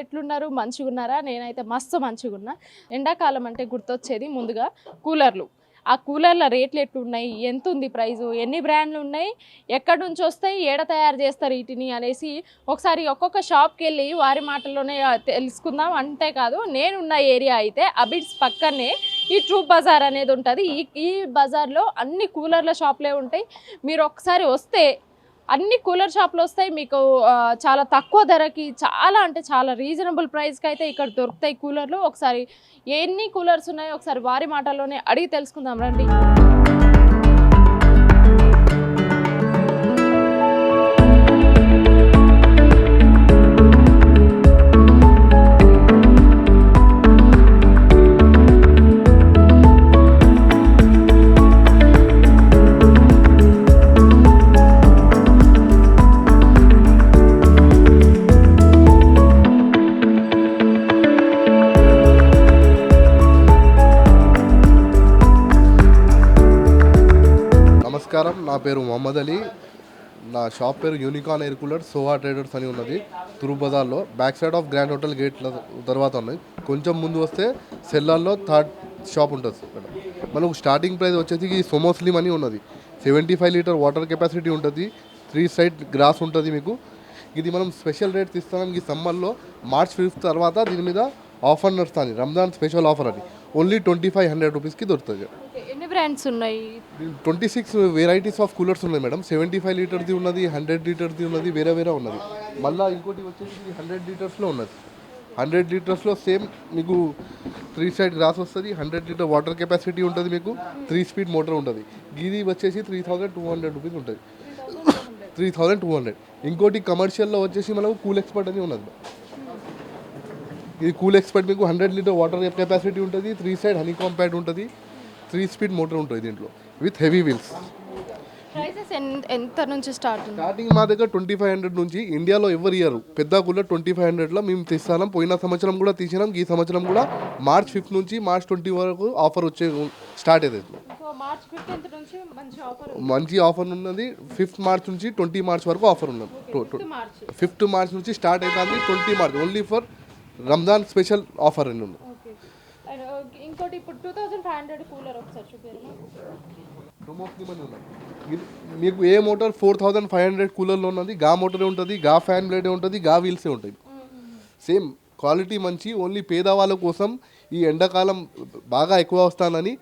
ఎట్లున్నారు? మంచిగున్నారా? నేనైతే మస్తు మంచిగున్నా. ఎండాకాలం అంటే గుర్తొచ్చేది ముందుగా కూలర్లు. ఆ కూలర్ల రేట్లు ఎట్లున్నాయి? ఎంతుంది ప్రైజు? ఎన్ని బ్రాండ్లు ఉన్నాయి? ఎక్కడి నుంచి వస్తాయి? ఏడ తయారు చేస్తారు వీటిని అనేసి ఒకసారి ఒక్కొక్క షాప్‌కెళ్ళి వారి మాటల్లోనే తెలుసుకుందాం. అంతేకాదు నేనున్న ఏరియా అయితే అబిడ్స్ పక్కనే ఈ ట్రూ బజార్ అనేది ఉంటది. ఈ బజార్‌లో అన్ని కూలర్ల షాపులే ఉంటాయి. మీరు ఒకసారి వస్తే అన్ని కూలర్ షాపులు వస్తాయి మీకు. చాలా తక్కువ ధరకి చాలా అంటే చాలా రీజనబుల్ ప్రైస్కి అయితే ఇక్కడ దొరుకుతాయి కూలర్లు. ఒకసారి ఎన్ని కూలర్స్ ఉన్నాయో ఒకసారి వారి మాటల్లోనే అడిగి తెలుసుకుందాం రండి. నమస్కారం, నా పేరు మొహమ్మద్ అలీ. నా షాప్ పేరు unicorn air cooler Soha traders అని ఉన్నది. తురు బజార్లో back side of grand hotel gate తర్వాత ఉన్నాయి. కొంచెం ముందు వస్తే సెల్లార్లో థర్డ్ షాప్ ఉంటుంది. మనకు స్టార్టింగ్ ప్రైస్ వచ్చేసి సోమోస్లిమ్ అని ఉన్నది. 75 లీటర్ వాటర్ కెపాసిటీ ఉంటుంది. 3 సైడ్ గ్రాస్ ఉంటుంది మీకు. ఇది మనం స్పెషల్ రేట్స్ ఇస్తాం. ఈ సమ్మర్లో March 5 తర్వాత దీని మీద ఆఫర్ నడుస్తుంది. రంజాన్ స్పెషల్ ఆఫర్ అని. ఓన్లీ 2500 రూపీస్కి దొరుకుతుంది. ఎన్ని బ్రాండ్స్ ఉన్నాయి? 26 వెరైటీస్ ఆఫ్ కూలర్స్ ఉన్నాయి మేడం. 75 లీటర్ది ఉన్నది, 100 లీటర్ది ఉన్నది, వేరే వేరే ఉన్నది. మళ్ళీ ఇంకోటి వచ్చేసి 100 లీటర్స్లో ఉన్నది. 100 లీటర్స్లో సేమ్ మీకు 3 సైడ్ గ్రాస్ వస్తుంది. 100 లీటర్ వాటర్ కెపాసిటీ ఉంటుంది మీకు. 3 స్పీడ్ మోటార్ ఉంటుంది. ఇది వచ్చేసి 3200 రూపీస్ ఉంటుంది. 3200. ఇంకోటి కమర్షియల్లో వచ్చేసి మనకు కూల్ ఎక్స్పర్ట్ అని ఉన్నది. ఇది కూల్ ఎక్స్పర్ట్ మీకు 100 లీటర్ వాటర్ కెపాసిటీ ఉంటుంది. 3 సైడ్ హనీ కాంపాక్ట్ ఉంటుంది. 3 స్పీడ్ మోటార్ ఉంటుంది దీంట్లో విత్ హెవీ వీల్స్. ప్రైసెస్ ఎంత నుంచి స్టార్టింగ్ మా దగ్గర 2500 నుంచి. ఇండియాలో ఎవరు ఇయ్యరు పెద్ద కూలర్. 2500లో మేము తీస్తాం. పోయిన సంవత్సరం కూడా తీసినాం. ఈ సంవత్సరం కూడా March 5 నుంచి March 20 వరకు ఆఫర్ వచ్చే స్టార్ట్ అవుతుంది. మంచి ఆఫర్ ఉన్నది. 5th March నుంచి 20 March వరకు ఆఫర్ ఉన్నది. 5th March నుంచి స్టార్ట్ అవుతుంది. 20 March only for Ramzan special offer అని ఉంది. ఇంకోటి ఇప్పుడు 2500 కూలర్ ఒకసారి చూపిరా. మీకు ఏ మోటార్ 4500 కూలర్లో ఉన్నది. గా మోటరే ఉంటుంది, గా ఫ్యాన్ బ్లేడే ఉంటుంది, గా వీల్సే ఉంటాయి. సేమ్ క్వాలిటీ మంచి. ఓన్లీ పేదవాళ్ళ కోసం ఈ ఎండాకాలం బాగా ఎక్కువ వస్తానని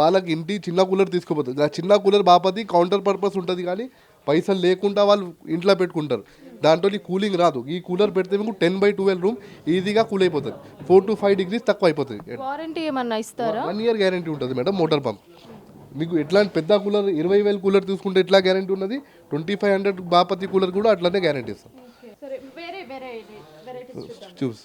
వాళ్ళకి ఇంటి చిన్న కూలర్ తీసుకోపోతుంది. ఆ చిన్న కూలర్ బాపతి కౌంటర్ పర్పస్ ఉంటుంది, కానీ పైసలు లేకుండా వాళ్ళు ఇంట్లో పెట్టుకుంటారు. దాంట్లో కూలింగ్ రాదు. ఈ కూలర్ పెడితే మీకు 10/12 రూమ్ ఈజీగా కూల్ అయిపోతుంది. 4 to 5 degrees తక్కువ అయిపోతుంది. వారంటీ ఏమన్నా ఇస్తారా? 1 year గ్యారంటీ ఉంటుంది మేడం. మోటార్ పంప్ మీకు ఎట్లాంటి పెద్ద కూలర్ 20,000 కూలర్ తీసుకుంటే ఎట్లా గ్యారంటీ ఉన్నది, 2500 బాపతి కూలర్ కూడా అట్లానే గ్యారంటీ ఇస్తాం. చూస్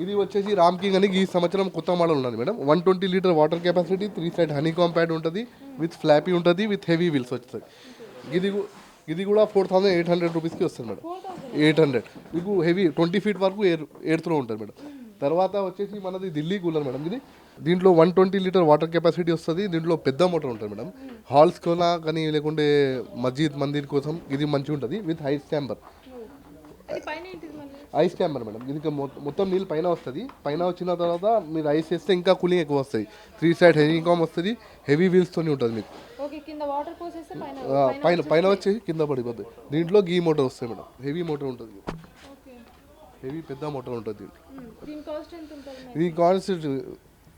ఇది వచ్చేసి రామ్ కింగ్ అని ఈ సంవత్సరం కొత్త మోడల్ ఉన్నది madam. 120 litre water capacity, 3 side honey compact ఉంటుంది, విత్ ఫ్లాపీ ఉంటుంది, విత్ హెవీ వీల్స్ వస్తుంది. ఇది కూడా 4800 రూపీస్కి వస్తుంది మేడం. 800 మీకు హెవీ 20 feet వరకు ఎయిర్ త్రో ఉంటుంది మేడం. తర్వాత వచ్చేసి మనది ఢిల్లీ కూలర్ మేడం. దీంట్లో 120 లీటర్ వాటర్ కెపాసిటీ వస్తుంది. దీంట్లో పెద్ద మోటార్ ఉంటుంది మేడం. హాల్స్ కొనా కానీ లేకుంటే మస్జిద్ మందిర్ కోసం ఇది మంచిగా ఉంటుంది. With ice chamber madam. ఇది మొత్తం నీళ్ళు పైన వస్తుంది. పైన వచ్చిన తర్వాత మీరు ఐస్ వేస్తే ఇంకా కూలింగ్ ఎక్కువ వస్తుంది. 3 సైడ్ హెవీ కామ్ వస్తుంది, హెవీ వీల్స్తోనే ఉంటుంది మీకు. పైన వచ్చేసి కింద పడిపోతుంది. దీంట్లో గీ మోటార్ వస్తుంది మేడం. హెవీ మోటార్ ఉంటుంది. హెవీ పెద్ద మోటార్ ఉంటుంది. ఇది కాస్ట్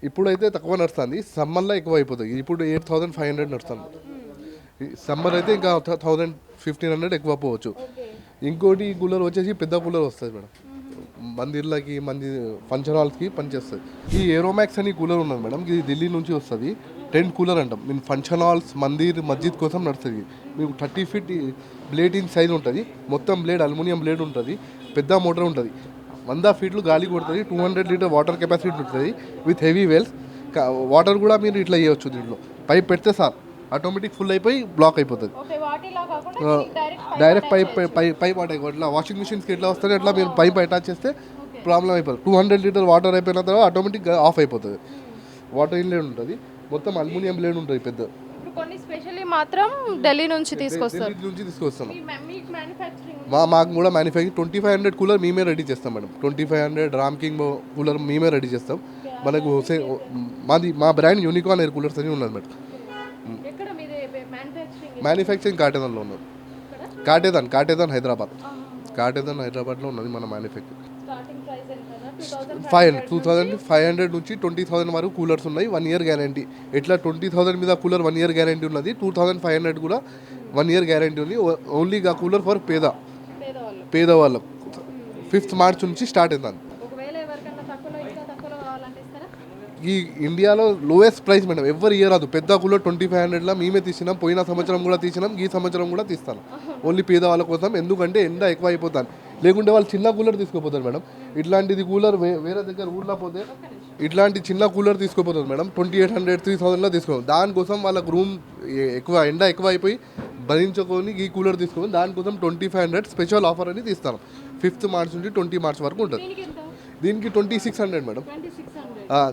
ఇప్పుడైతే తక్కువ నడుస్తుంది. సమ్మర్లో ఎక్కువ అయిపోతుంది. ఇప్పుడు 8500 నడుస్తుంది. సమ్మర్ అయితే ఇంకా 1500 ఎక్కువ పోవచ్చు. ఇంకోటి కూలర్ వచ్చేసి పెద్ద కూలర్ వస్తుంది మేడం. మందిర్లకి ఫంక్షన్ హాల్స్కి పనిచేస్తుంది. ఈ ఏరోమాక్స్ అని కూలర్ ఉన్నది మేడం. ఇది ఢిల్లీ నుంచి వస్తుంది. టెంట్ కూలర్ అంటాం. మేము ఫంక్షన్ హాల్స్ మస్జిద్ కోసం నడుస్తుంది. మీకు 30 feet బ్లేడ్ ఇన్ సైజ్ ఉంటుంది. మొత్తం బ్లేడ్ అల్యూమినియం బ్లేడ్ ఉంటుంది. పెద్ద మోటార్ ఉంటుంది. 100 feet గాలి కొడుతుంది. 200 లీటర్ వాటర్ కెపాసిటీ ఉంటుంది విత్ హెవీ వేల్స్. వాటర్ కూడా మీరు ఇట్లా వేయవచ్చు. దీంట్లో పైప్ పెడితే సార్ ఆటోమేటిక్ ఫుల్ అయిపోయి బ్లాక్ అయిపోతుంది. డైరెక్ట్ పైప్ ఇట్లా వాషింగ్ మిషన్స్కి ఎట్లా వస్తుంది అట్లా మీరు పైప్ అటాచ్ చేస్తే ప్రాబ్లం అయిపోతుంది. 200 లీటర్ వాటర్ అయిపోయిన తర్వాత ఆటోమేటిక్గా ఆఫ్ అయిపోతుంది. వాటర్ ఇన్లెట్ ఉంటుంది. మొత్తం అల్యూమినియం బ్లేడ్ ఉంటుంది పెద్ద. ఇప్పుడు కొన్ని స్పెషల్లీ మాత్రం ఢిల్లీ నుంచి తీసుకొస్తారు. ఢిల్లీ నుంచి తీసుకొస్తాం. మీకు మ్యానుఫ్యాక్చరింగ్ మాకు కూడా మ్యానుఫ్యాక్చరింగ్ 2500 కూలర్ మేమే రెడీ చేస్తాం మేడం. 2500 రామ్ కింగ్ కూలర్ మేమే రెడీ చేస్తాం. మనకు మా బ్రాండ్ యూనికార్న్ ఎయిర్ కూలర్స్ అని ఉన్నది మేడం. ఎక్కడ మీది మ్యానుఫ్యాక్చరింగ్? మ్యానుఫ్యాక్చరింగ్ కాటేదాన్లో ఉన్నది. కాటేదాన్ హైదరాబాద్లో ఉన్నది మన మ్యానుఫ్యాక్చరింగ్. స్టార్టింగ్ ప్రైస్ ఎంత? 2500 నుంచి 20,000 వరకు కూలర్స్ ఉన్నాయి. 1 ఇయర్ గ్యారంటీ. ఎట్లా 20,000 మీద కూలర్ 1 ఇయర్ గ్యారంటీ ఉన్నది, 2500 కూడా 1 ఇయర్ గ్యారంటీ ఉంది. ఓన్లీ గా కూలర్ ఫర్ పేదవాళ్ళకు 5th మార్చ్ నుంచి స్టార్ట్ అవుతుంది. ఒకవేళ ఎవరికన్నా తక్కువలో కావాలంటే ఇస్తారా? ఈ ఇండియాలో లోయెస్ట్ ప్రైస్ మేడం. ఎవరి ఇయర్ రాదు. పెద్ద కూలర్ 2500లో మేమే తీసినాం. పోయిన సంవత్సరం కూడా తీసినాం, ఈ సంవత్సరం కూడా తీస్తాను. ఓన్లీ పేదవాళ్ళ కోసం. ఎందుకంటే ఎండ ఎక్కువ అయిపోతాను, లేకుంటే వాళ్ళు చిన్న కూలర్ తీసుకుపోతారు మేడం. ఇట్లాంటిది కూలర్ వేరే దగ్గర ఊర్లో పోతే ఇట్లాంటి చిన్న కూలర్ తీసుకుపోతుంది మేడం. 2800 3000లో తీసుకోవాలి. దానికోసం వాళ్ళకు రూమ్ ఎండ ఎక్కువ అయిపోయి భరించుకొని ఈ కూలర్ తీసుకోవాలి. దానికోసం 2500 స్పెషల్ ఆఫర్ అని తీస్తాను. 5th మార్చ్ నుంచి 20 మార్చ్ వరకు ఉంటుంది. దీనికి 2600 మేడం.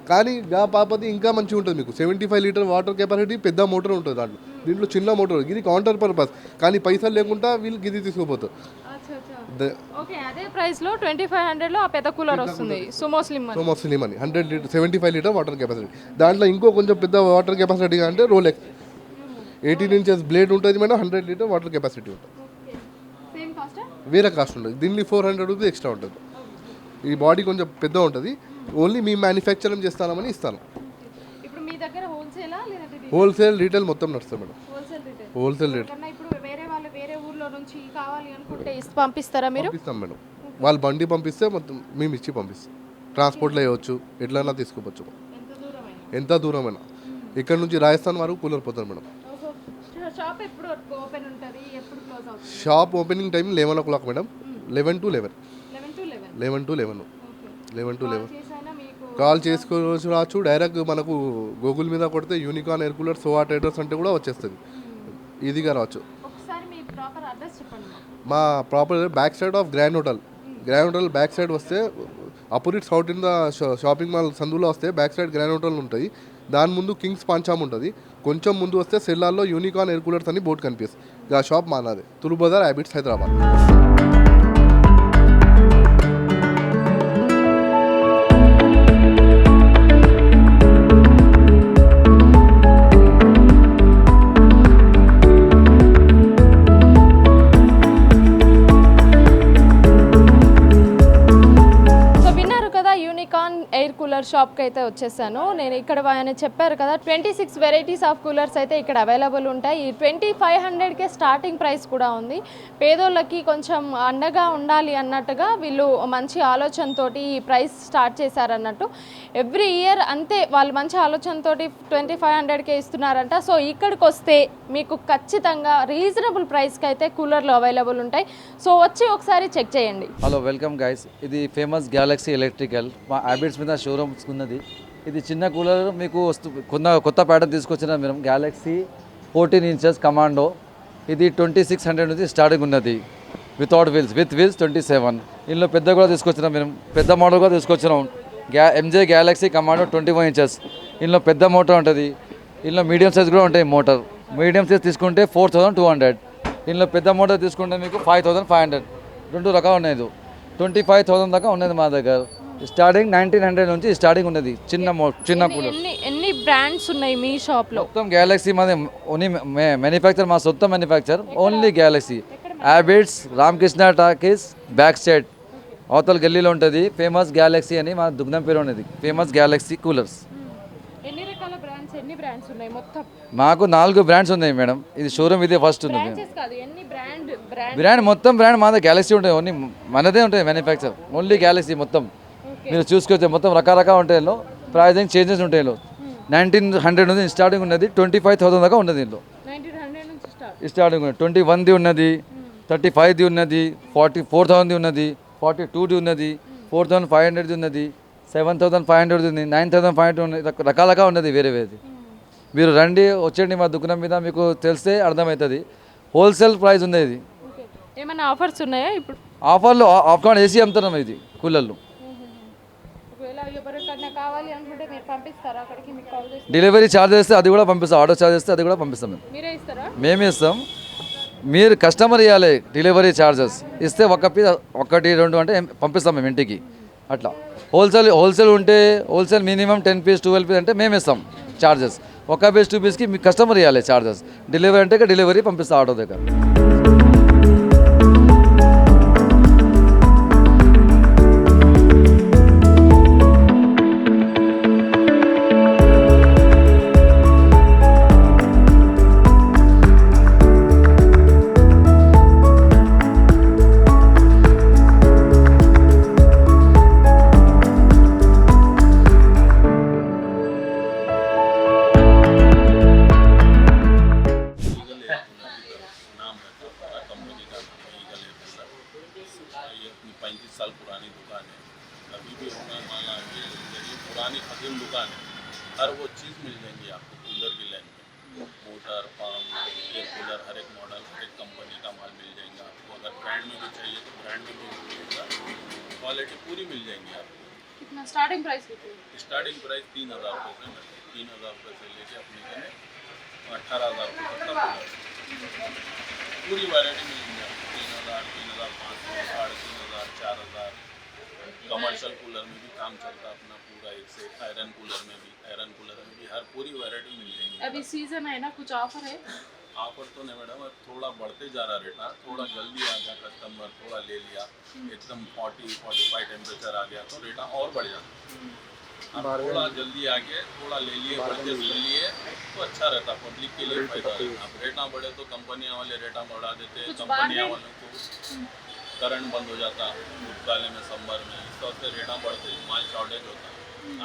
కానీ గా పాపది ఇంకా మంచిగా ఉంటుంది. మీకు 75 లీటర్ వాటర్ కెపాసిటీ, పెద్ద మోటార్ ఉంటుంది దాంట్లో. దీంట్లో చిన్న మోటార్. ఇది కౌంటర్ పర్పస్, కానీ పైసలు లేకుండా వీళ్ళు గిది తీసుకుపోతారు. ఓకే, అదే ప్రైస్ లో 2500 లో ఆ పెద్ద కూలర్ వస్తుంది. సుమో స్లిమ్ అని 100 లీటర్ 75 లీటర్ వాటర్ కెపాసిటీ. దాంట్లో ఇంకో కొంచెం పెద్ద వాటర్ కెపాసిటీ అంటే రోలెక్స్ 18 ఇంచెస్ బ్లేడ్ ఉంటుంది మేడం. 100 లీటర్ వాటర్ కెపాసిటీ ఉంటుంది. వేరే కాస్ట్ ఉంటుంది. దీన్ని 400 రూపీస్ ఎక్స్ట్రా ఉంటుంది. ఈ బాడీ కొంచెం పెద్ద ఉంటుంది. ఓన్లీ మీ మ్యానుఫ్యాక్చరింగ్ చేస్తామని ఇస్తాను. ఇప్పుడు మీ దగ్గర హోల్సేలా లేదంటే హోల్సేల్ రీటైల్ మొత్తం నడుస్తుంది మేడం. Wholesale rate. ఇప్పుడు వేరే ఊర్లో నుంచి కావాలి అనుకుంటే పంపిస్తారా మీరు? పంపిస్తాం మేడం. వాళ్ళు బండి పంపిస్తే మొత్తం మేము ఇచ్చి పంపిస్తాం. ట్రాన్స్పోర్ట్లో వేయవచ్చు, ఎట్లైనా తీసుకుపోవచ్చు. ఎంత దూరమైనా. ఇక్కడ నుంచి రాజస్థాన్ వరకు కూలర్ పోతారు మేడం. షాప్ ఎప్పుడు ఓపెన్ ఉంటుంది, ఎప్పుడు క్లోజ్ అవుతుంది? Shop opening time 11 o'clock madam. 11 to 11. Call చేసుకోవచ్చు, రావచ్చు. డైరెక్ట్ మనకు గూగుల్ మీద కొడితే యూనికార్న్ ఎయిర్ కూలర్ సోవా ట్రేడర్స్ అంటే కూడా వచ్చేస్తుంది. ఈజీగా రావచ్చు. మా proper back side of grand hotel back side వస్తే opposite South India shopping mall సందులో వస్తే బ్యాక్ సైడ్ గ్రాండ్ హోటల్ ఉంటుంది. దాని ముందు కింగ్స్ పంచామ్ ఉంటుంది. కొంచెం ముందు వస్తే సెల్లార్లో యూనికార్న్ ఎయిర్ కూలర్స్ అని బోర్డు కనిపిస్తుంది. ఆ షాప్ మానాది. తులు బజార్ హ్యాబిట్స్ హైదరాబాద్. ఎయిర్ కూలర్ షాప్కి అయితే వచ్చేసాను నేను. ఇక్కడ ఆయన చెప్పారు కదా 26 వెరైటీస్ ఆఫ్ కూలర్స్ అయితే ఇక్కడ అవైలబుల్ ఉంటాయి. ఈ 2500కే స్టార్టింగ్ ప్రైస్ కూడా ఉంది. పేదోళ్ళకి కొంచెం అండగా ఉండాలి అన్నట్టుగా వీళ్ళు మంచి ఆలోచనతోటి ఈ ప్రైస్ స్టార్ట్ చేశారన్నట్టు. ఎవ్రీ ఇయర్ అంతే వాళ్ళు మంచి ఆలోచనతోటి 2500కే ఇస్తున్నారంట. సో ఇక్కడికి వస్తే మీకు ఖచ్చితంగా రీజనబుల్ ప్రైస్కి అయితే కూలర్లు అవైలబుల్ ఉంటాయి. సో వచ్చి ఒకసారి చెక్ చేయండి. Hello, welcome guys. ఇది ఫేమస్ గ్యాలక్సీ ఎలక్ట్రికల్ మా హ్యాబిట్స్ మీద షోరూమ్స్ ఉన్నది. ఇది చిన్న కూలర్ మీకు కొత్త ప్యాటర్న్ తీసుకొచ్చిన మేము గ్యాలక్సీ 14 inches కమాండో. ఇది 2600 నుంచి స్టార్టింగ్ ఉన్నది. Without wheels, with wheels 27. ఇందులో పెద్ద కూడా తీసుకొచ్చినాం మేము. పెద్ద మోడల్ కూడా తీసుకొచ్చినాం. MJ galaxy commando 21 inches. ఇందులో పెద్ద మోటార్ ఉంటుంది. ఇందులో మీడియం సైజ్ కూడా ఉంటాయి మోటార్. మీడియం సైజ్ తీసుకుంటే 4200. ఇందులో పెద్ద మోటార్ తీసుకుంటే మీకు 5500. 2 రకాలు ఉన్నాయి. 25,000 దాకా ఉన్నది మా దగ్గర. స్టార్టింగ్ 1900 నుంచి స్టార్టింగ్ ఉన్నది. చిన్న కూలర్. ఎన్ని బ్రాండ్స్ ఉన్నాయి మీ షాప్ లో? మొత్తం గ్యాలక్సీ మాది ఓన్లీ మ్యానుఫ్యాక్చర్, మా సొంత manufacture only Galaxy. Habits Ramakrishna talkies back side అవతల గల్లీలో ఉంటుంది. ఫేమస్ గ్యాలక్సీ అని మా దుగ్నం పేరు ఉన్నది. Famous Galaxy coolers. ఎన్ని రకాల బ్రాండ్స్, ఎన్ని బ్రాండ్స్ ఉన్నాయి మొత్తం? మాకు 4 బ్రాండ్స్ ఉన్నాయి మేడం. ఇది షోరూమ్ ఇదే ఫస్ట్ ఉంది. బ్రాండ్ మొత్తం బ్రాండ్ మాదే గ్యాలక్సీ ఉంటుంది. ఓన్లీ మనదే ఉంటుంది మ్యానుఫ్యాక్చర్. ఓన్లీ గ్యాలక్సీ మొత్తం మీరు చూసుకోవచ్చు. మొత్తం రకరకాల ఉంటాయి. ప్రైజింగ్ చేంజెస్ ఉంటాయి. 1900 నుంచి స్టార్టింగ్ ఉన్నది. 25,000 దాకా ఉన్నది. ఇందులో స్టార్టింగ్ ఉన్నది. 21ది ఉన్నది, 35ది ఉన్నది, 44,000ది ఉన్నది, 42ది ఉన్నది, 4,500ది ఉన్నది, 7,500ది ఉంది, 9,500 ఉన్నది. రకాలుగా ఉన్నది వేరే వేరేది. మీరు రండి, వచ్చేయండి మా దుకాణం మీద, మీకు తెలిస్తే అర్థమవుతుంది. హోల్సేల్ ప్రైస్ ఉంది. ఇది ఏమైనా ఆఫర్స్ ఉన్నాయా ఇప్పుడు? ఆఫర్లో ఆఫ్ఘాన్ ఏసీ అమ్ముతున్నాం. ఇది కూలర్లు ఒకవేళ ఒకవేళ ఎవరికన్నా కావాలి అనుకుంటే మీరు పంపిస్తారా అక్కడికి, మీకు కాల్ చేసి డెలివరీ ఛార్జ్ వేస్తే అది కూడా పంపిస్తాం, ఆటో ఛార్జ్ వేస్తే అది కూడా పంపిస్తాం మేము. మీరే ఇస్తారా? మేమే ఇస్తాం, మీరు కస్టమర్ ఇవ్వాలి డెలివరీ ఛార్జెస్. ఇస్తే ఒక పీస్ 1 2 అంటే పంపిస్తాం మేము ఇంటికి. అట్లా హోల్సేల్ ఉంటే హోల్సేల్ మినిమం 10 పీస్ 12 పీస్ అంటే మేము ఇస్తాం ఛార్జెస్. 1 పీస్ 2 పీస్కి మీ కస్టమర్ ఇవ్వాలి ఛార్జెస్. డెలివరీ అంటే డెలివరీ పంపిస్తాం ఆటో దగ్గర. नाम है तो कंपनी का नाम है ईगल एयर कूलर। ये अपनी 35 साल पुरानी दुकान है, अभी भी होना माला ये पुरानी कदीम दुकान है। हर वो चीज़ मिल जाएंगी आपको कूलर की लाइन में, मोटर पंप एयर कूलर हर एक मॉडल हर एक कंपनी का माल मिल जाएगा आपको। अगर ब्रांड में भी चाहिए तो ब्रांड में भी मिलेगा, क्वालिटी पूरी मिल जाएंगी आपको। कितना स्टार्टिंग प्राइस कितनी? स्टार्टिंग प्राइस 3000 रुपये से 3000 रुपये से लेके अपने कने 18,000 रुपये तक का कूलर पूरी वैरायटी मिलेंगी आपको। 3000 3500 3,500 4,000। कमर्शियल कूलर में भी काम चलता है अपना पूरा एक से। आयरन कूलर में भी हर पूरी वैरायटी मिल जाएगी। अभी सीजन है ना, कुछ ऑफर है? ऑफर तो नहीं मैडम, अब थोड़ा बढ़ते जा रहा रेट। थोड़ा जल्दी आ गया कस्टमर, थोड़ा ले लिया, एकदम 40-45 टेम्परेचर आ गया तो रेट और बढ़ जाता। अब थोड़ा जल्दी आ गया, थोड़ा ले लिए, परचेज कर लिए तो अच्छा रहता, पब्लिक के लिए फायदा है। अब रेट ना बढ़े तो कंपनियां वाले रेट बढ़ा देते हैं, कंपनियां वालों को करंट बंद हो जाता काले में समर में, इस वजह से रेट बढ़ते, माल शॉर्टेज होता।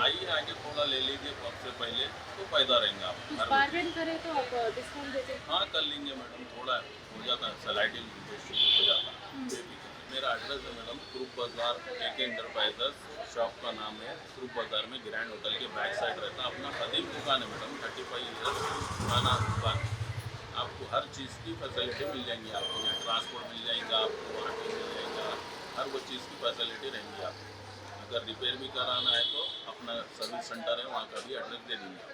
आइए आगे थोड़ा ले लीजिए वक्त से पहले तो फायदा रहेंगे आप। बार्गेन करें तो आप डिस्काउंट देते हैं? हाँ कर लेंगे मैडम, थोड़ा हो जाता है, स्लाइडिंग हो जाता है। मेरा एड्रेस है मैडम ग्रुप बाजार AK एंटरप्राइजेस, शॉप का नाम है ग्रुप बाजार में ग्रैंड होटल के बैक साइड रहता है। अपना कदीम दुकान है मैडम, 35 ईयर्स पुराना दुकान। आपको हर चीज़ की फैसिलिटी मिल जाएंगी आपको, यहाँ ट्रांसपोर्ट मिल जाएगा आपको, ऑटो मिल जाएगा, हर वो चीज़ की फैसिलिटी रहेंगी आपको। अगर रिपेयर भी कराना है तो अपना सर्विस सेंटर है, वहाँ का भी एड्रेस दे देंगे।